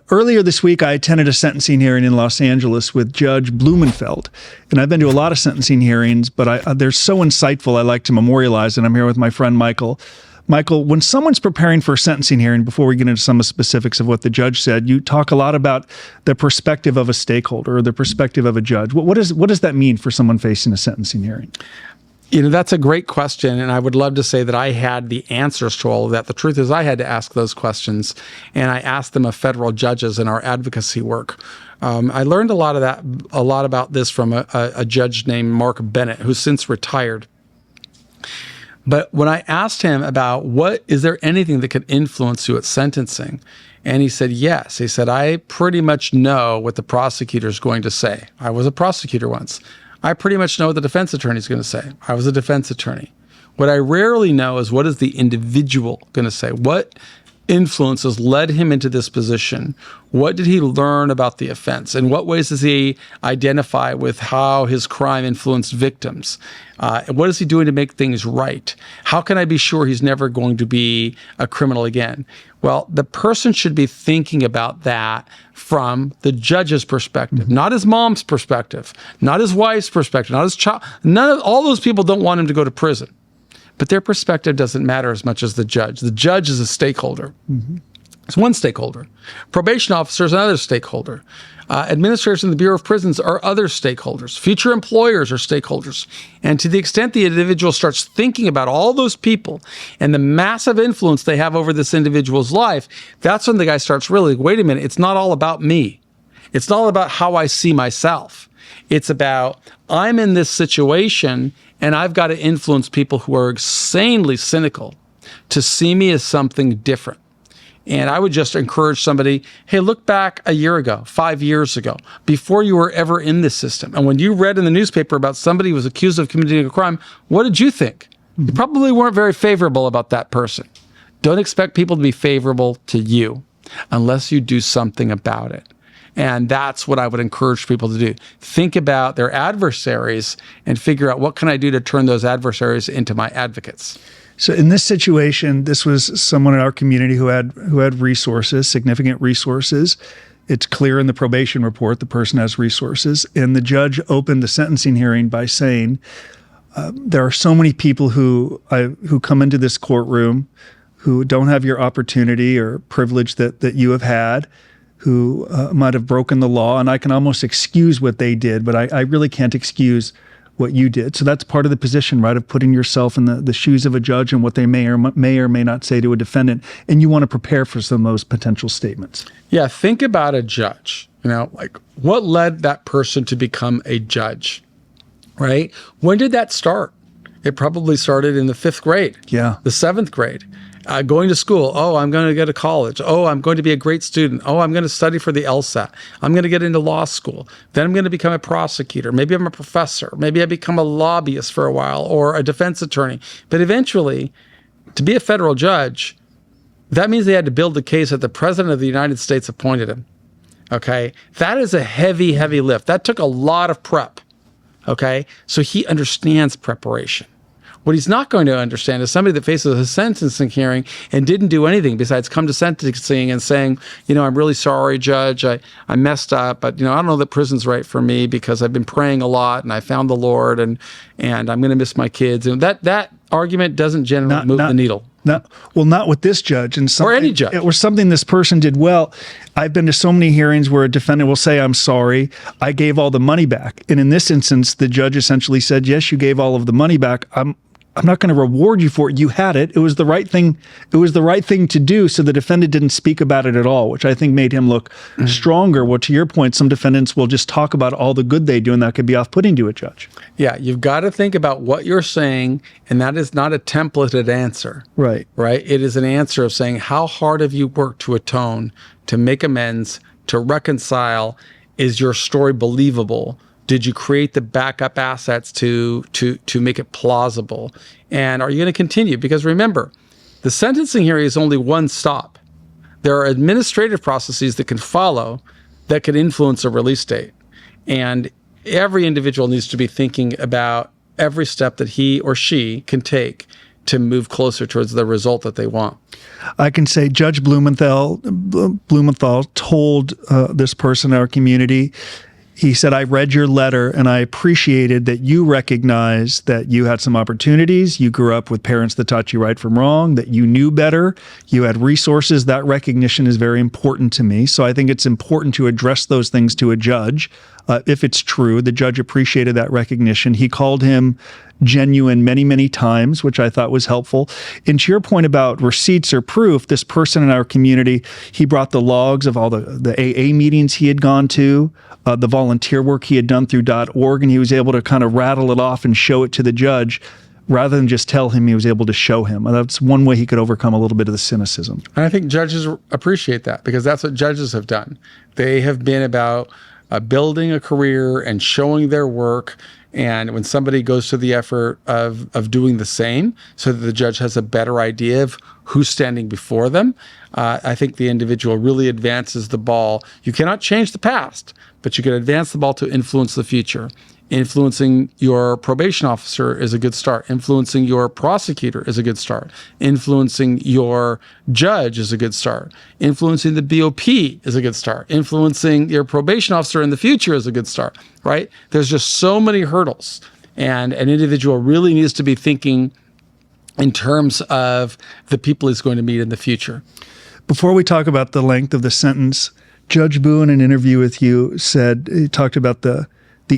Earlier this week, I attended a sentencing hearing in Los Angeles with Judge Blumenfeld. And I've been to a lot of sentencing hearings, but they're so insightful, I like to memorialize, and I'm here with my friend Michael. Michael, when someone's preparing for a sentencing hearing, before we get into some of the specifics of what the judge said, you talk a lot about the perspective of a stakeholder or the perspective of a judge. What does that mean for someone facing a sentencing hearing? You know, that's a great question, and I would love to say that I had the answers to all of that. The truth is I had to ask those questions, and I asked them of federal judges in our advocacy work. I learned a lot about this from a judge named Mark Bennett, who's since retired. But when I asked him about is there anything that could influence you at sentencing? And he said, yes. He said, I pretty much know what the prosecutor's going to say. I was a prosecutor once. I pretty much know what the defense attorney is going to say. I was a defense attorney. What I rarely know is what is the individual going to say? What influences led him into this position? What did he learn about the offense? In what ways does he identify with how his crime influenced victims? What is he doing to make things right? How can I be sure he's never going to be a criminal again? Well, the person should be thinking about that from the judge's perspective, not his mom's perspective, not his wife's perspective, not his child. All those people don't want him to go to prison. But their perspective doesn't matter as much as the judge. The judge is a stakeholder. It's one stakeholder. Probation officer is another stakeholder. Administrators in the Bureau of Prisons are other stakeholders. Future employers are stakeholders. And to the extent the individual starts thinking about all those people and the massive influence they have over this individual's life, that's when the guy starts really, wait a minute, it's not all about me. It's not all about how I see myself. It's about, I'm in this situation and I've got to influence people who are insanely cynical to see me as something different. And I would just encourage somebody, hey, look back a year ago, 5 years ago, before you were ever in this system. And when you read in the newspaper about somebody who was accused of committing a crime, what did you think? You probably weren't very favorable about that person. Don't expect people to be favorable to you unless you do something about it. And that's what I would encourage people to do. Think about their adversaries and figure out what can I do to turn those adversaries into my advocates. So in this situation, this was someone in our community who had resources, significant resources. It's clear in the probation report the person has resources. And the judge opened the sentencing hearing by saying, there are so many people who come into this courtroom who don't have your opportunity or privilege that you have had, who might have broken the law, and I can almost excuse what they did, but I really can't excuse what you did. So that's part of the position, right, of putting yourself in the shoes of a judge and what they may or may not say to a defendant, and you want to prepare for some of those potential statements. Yeah, think about a judge. You know, like what led that person to become a judge, right? When did that start? It probably started in the 5th grade, the 7th grade. Going to school. Oh, I'm going to go to college. Oh, I'm going to be a great student. Oh, I'm going to study for the LSAT. I'm going to get into law school. Then I'm going to become a prosecutor. Maybe I'm a professor. Maybe I become a lobbyist for a while or a defense attorney. But eventually, to be a federal judge, that means they had to build the case that the president of the United States appointed him. Okay? That is a heavy, heavy lift. That took a lot of prep. Okay? So he understands preparation. What he's not going to understand is somebody that faces a sentencing hearing and didn't do anything besides come to sentencing and saying, you know, I'm really sorry, Judge, I messed up, but, you know, I don't know that prison's right for me because I've been praying a lot and I found the Lord and I'm going to miss my kids. And that argument doesn't generally move the needle. Not with this judge. Or any judge. Or something this person did well. I've been to so many hearings where a defendant will say, I'm sorry, I gave all the money back. And in this instance, the judge essentially said, yes, you gave all of the money back. I'm not going to reward you for it. You had it. It was the right thing. It was the right thing to do. So the defendant didn't speak about it at all, which I think made him look stronger. Well, to your point, some defendants will just talk about all the good they do, and that could be off-putting to a judge. Yeah, you've got to think about what you're saying, and that is not a templated answer. Right. Right? It is an answer of saying, how hard have you worked to atone, to make amends, to reconcile? Is your story believable? Did you create the backup assets to make it plausible? And are you going to continue? Because remember, the sentencing hearing is only one stop. There are administrative processes that can follow that could influence a release date. And every individual needs to be thinking about every step that he or she can take to move closer towards the result that they want. I can say Judge Blumenthal told this person in our community, he said, I read your letter and I appreciated that you recognize that you had some opportunities. You grew up with parents that taught you right from wrong, that you knew better. You had resources. That recognition is very important to me. So I think it's important to address those things to a judge. If it's true, the judge appreciated that recognition. He called him genuine many, many times, which I thought was helpful. And to your point about receipts or proof, this person in our community, he brought the logs of all the AA meetings he had gone to, the volunteer work he had done through .org, and he was able to kind of rattle it off and show it to the judge rather than just tell him. He was able to show him. And that's one way he could overcome a little bit of the cynicism. And I think judges appreciate that because that's what judges have done. They have been about building a career and showing their work. And when somebody goes to the effort of doing the same so that the judge has a better idea of who's standing before them, I think the individual really advances the ball. You cannot change the past, but you can advance the ball to influence the future. Influencing your probation officer is a good start. Influencing your prosecutor is a good start. Influencing your judge is a good start. Influencing the BOP is a good start. Influencing your probation officer in the future is a good start, right? There's just so many hurdles. And an individual really needs to be thinking in terms of the people he's going to meet in the future. Before we talk about the length of the sentence, Judge Boo, in an interview with you, he talked about the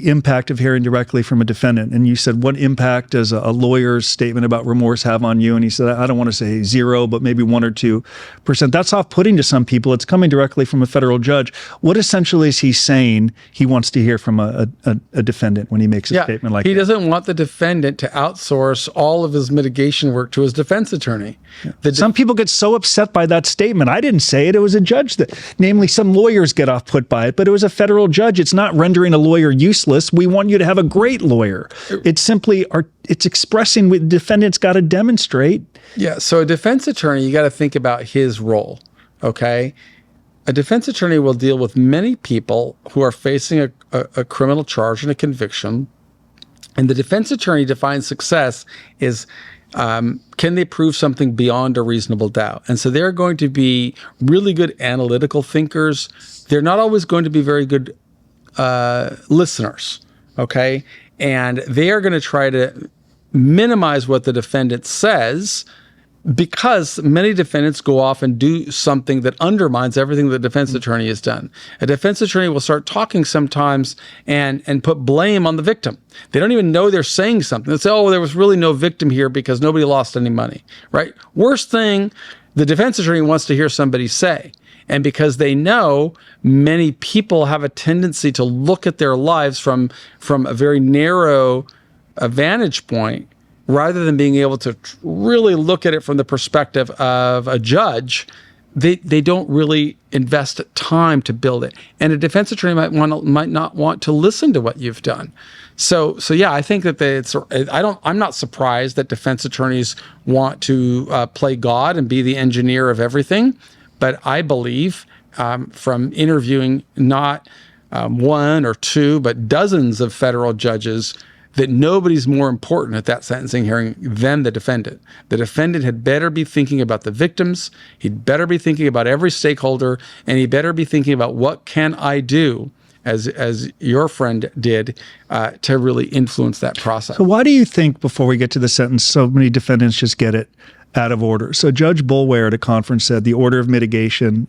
impact of hearing directly from a defendant. And you said, what impact does a lawyer's statement about remorse have on you? And he said, I don't want to say 0, but maybe 1 or 2%. That's off-putting to some people. It's coming directly from a federal judge. What essentially is he saying he wants to hear from a defendant when he makes a statement like that? He doesn't want the defendant to outsource all of his mitigation work to his defense attorney. Yeah. Some people get so upset by that statement. I didn't say it. It was a judge that, namely, some lawyers get off-put by it, but it was a federal judge. It's not rendering a lawyer useless. We want you to have a great lawyer. It's simply, it's expressing what the defendant's got to demonstrate. Yeah, so a defense attorney, you got to think about his role, okay? A defense attorney will deal with many people who are facing a criminal charge and a conviction. And the defense attorney defines success is, can they prove something beyond a reasonable doubt? And so they're going to be really good analytical thinkers. They're not always going to be very good listeners, okay? And they are going to try to minimize what the defendant says because many defendants go off and do something that undermines everything the defense attorney has done. A defense attorney will start talking sometimes and put blame on the victim. They don't even know they're saying something. They say, oh, there was really no victim here because nobody lost any money, right? Worst thing the defense attorney wants to hear somebody say. And because they know many people have a tendency to look at their lives from a very narrow vantage point, rather than being able to really look at it from the perspective of a judge, they don't really invest time to build it. And a defense attorney might not want to listen to what you've done. So yeah, I think that I'm not surprised that defense attorneys want to play God and be the engineer of everything. But I believe from interviewing not 1 or 2, but dozens of federal judges, that nobody's more important at that sentencing hearing than the defendant. The defendant had better be thinking about the victims, he'd better be thinking about every stakeholder, and he better be thinking about what can I do, as your friend did, to really influence that process. So why do you think, before we get to the sentence, so many defendants just get it out of order? So Judge Boulware at a conference said the order of mitigation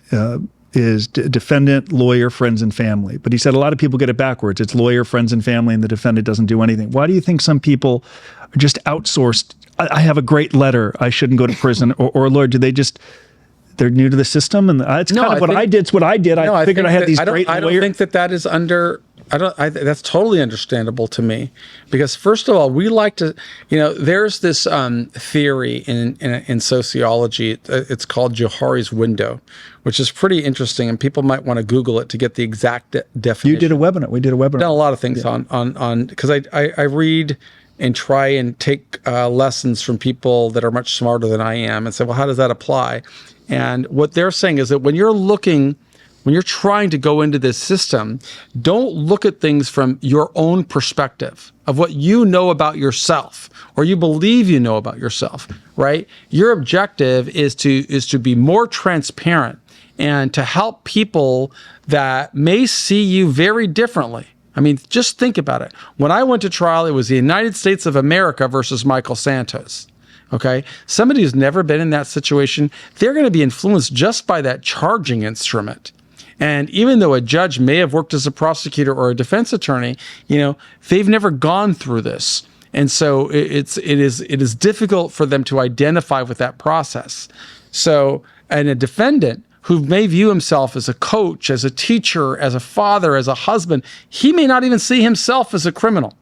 is defendant, lawyer, friends, and family. But he said a lot of people get it backwards. It's lawyer, friends, and family, and the defendant doesn't do anything. Why do you think some people are just outsourced? I have a great letter. I shouldn't go to prison. Or Lord, they're new to the system? And it's kind of what I did. It's what I did. I figured I had these great lawyers. I don't think that is under... that's totally understandable to me, because first of all, we like to, there's this theory in sociology. It's called Johari's window, which is pretty interesting, and people might want to Google it to get the exact definition. You did a webinar. We did a webinar. Done a lot of things on because I read and try and take lessons from people that are much smarter than I am, and say, well, how does that apply? And what they're saying is that when you're looking when you're trying to go into this system, don't look at things from your own perspective of what you know about yourself or you believe you know about yourself, right? Your objective is to be more transparent and to help people that may see you very differently. I mean, just think about it. When I went to trial, it was the United States of America versus Michael Santos. Okay, somebody who's never been in that situation, they're going to be influenced just by that charging instrument. And even though a judge may have worked as a prosecutor or a defense attorney, they've never gone through this. And so it is difficult for them to identify with that process. So, and a defendant who may view himself as a coach, as a teacher, as a father, as a husband, he may not even see himself as a criminal.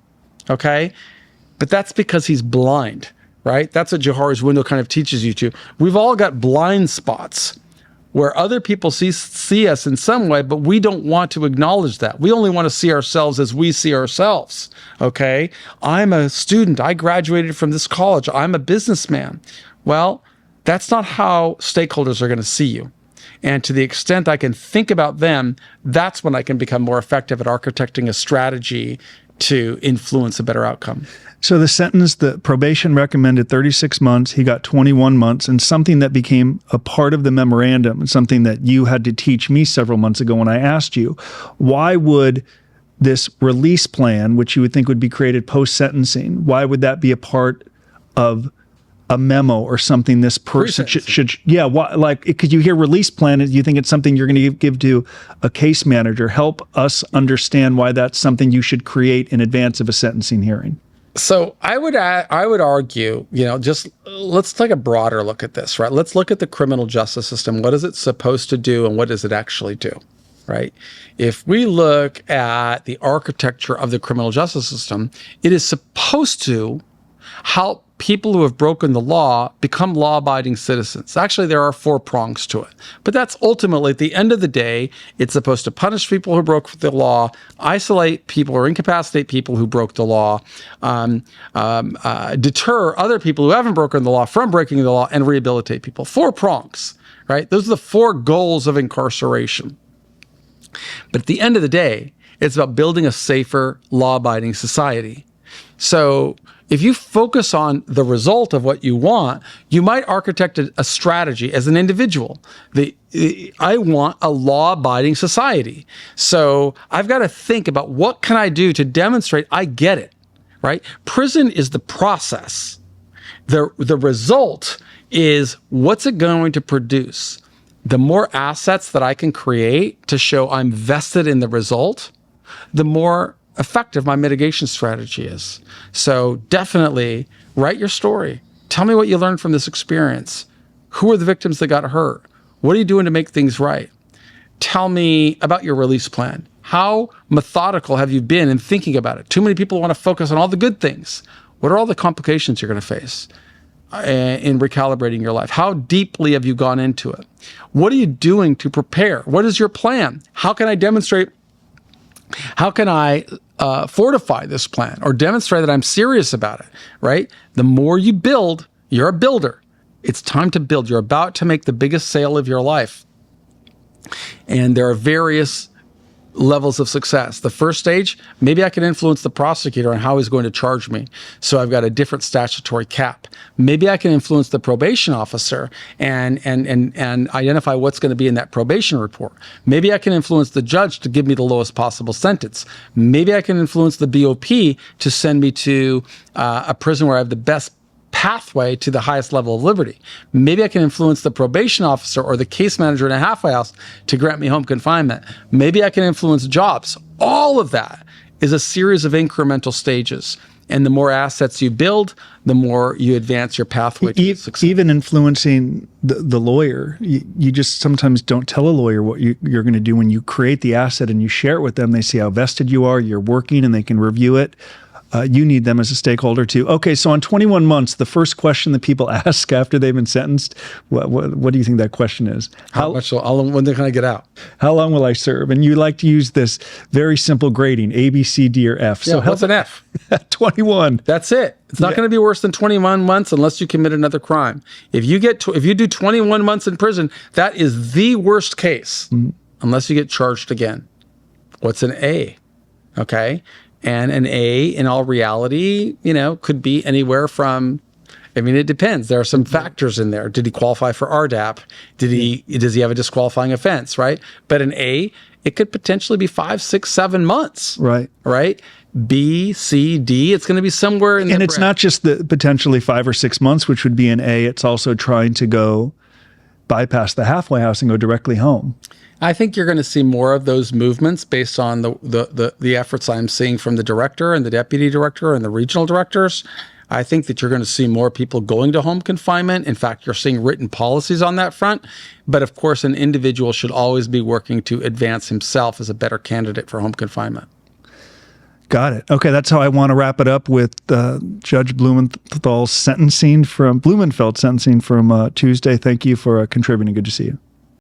Okay, but that's because he's blind. Right? That's what Johari's window kind of teaches you to. We've all got blind spots where other people see us in some way, but we don't want to acknowledge that. We only want to see ourselves as we see ourselves. Okay? I'm a student. I graduated from this college. I'm a businessman. Well, that's not how stakeholders are going to see you. And to the extent I can think about them, that's when I can become more effective at architecting a strategy to influence a better outcome. So the probation recommended 36 months. He got 21 months, and something that became a part of the memorandum, something that you had to teach me several months ago when I asked you, why would this release plan, which you would think would be created post-sentencing, why would that be a part of a memo or something this person should could you hear release plan? You think it's something you're going to give to a case manager? Help us understand why that's something you should create in advance of a sentencing hearing. So I would argue, just let's take a broader look at this, right? Let's look at the criminal justice system. What is it supposed to do and what does it actually do, right? If we look at the architecture of the criminal justice system, it is supposed to help people who have broken the law become law-abiding citizens. Actually, there are 4 prongs to it. But that's ultimately, at the end of the day, it's supposed to punish people who broke the law, isolate people or incapacitate people who broke the law, deter other people who haven't broken the law from breaking the law, and rehabilitate people. 4 prongs, right? Those are the 4 goals of incarceration. But at the end of the day, it's about building a safer, law-abiding society. So if you focus on the result of what you want, you might architect a strategy as an individual. I want a law-abiding society. So I've got to think about what can I do to demonstrate I get it, right? Prison is the process. The result is what's it going to produce? The more assets that I can create to show I'm vested in the result, the more effective my mitigation strategy is. So definitely write your story. Tell me what you learned from this experience. Who are the victims that got hurt? What are you doing to make things right? Tell me about your release plan. How methodical have you been in thinking about it? Too many people want to focus on all the good things. What are all the complications you're going to face in recalibrating your life? How deeply have you gone into it? What are you doing to prepare? What is your plan? How can I demonstrate? How can I fortify this plan or demonstrate that I'm serious about it, right? The more you build, you're a builder. It's time to build. You're about to make the biggest sale of your life. And there are various levels of success. The first stage, maybe I can influence the prosecutor on how he's going to charge me. So I've got a different statutory cap. Maybe I can influence the probation officer and identify what's going to be in that probation report. Maybe I can influence the judge to give me the lowest possible sentence. Maybe I can influence the BOP to send me to a prison where I have the best pathway to the highest level of liberty. Maybe I can influence the probation officer or the case manager in a halfway house to grant me home confinement. Maybe I can influence jobs. All of that is a series of incremental stages. And the more assets you build, the more you advance your pathway to success. Even influencing the lawyer, you just sometimes don't tell a lawyer what you're going to do. When you create the asset and you share it with them, they see how vested you are, you're working, and they can review it. You need them as a stakeholder too. Okay, so on 21 months, the first question that people ask after they've been sentenced, what do you think that question is? How long, when can I get out? How long will I serve? And you like to use this very simple grading, A, B, C, D, or F. Yeah, so what's an F? 21. That's it. It's not going to be worse than 21 months unless you commit another crime. If you do 21 months in prison, that is the worst case. unless you get charged again. What's an A? Okay. And an A, in all reality, could be anywhere from, it depends. There are some factors in there. Did he qualify for RDAP? Does he have a disqualifying offense, right? But an A, it could potentially be 5, 6, 7 months. Right. Right. B, C, D, it's going to be somewhere in there. And it's not just the potentially 5 or 6 months, which would be an A. It's also trying to go bypass the halfway house and go directly home. I think you're going to see more of those movements based on the efforts I'm seeing from the director and the deputy director and the regional directors. I think that you're going to see more people going to home confinement. In fact, you're seeing written policies on that front. But of course, an individual should always be working to advance himself as a better candidate for home confinement. Got it. Okay, that's how I want to wrap it up with Judge Blumenfeld's sentencing from Tuesday. Thank you for contributing. Good to see you.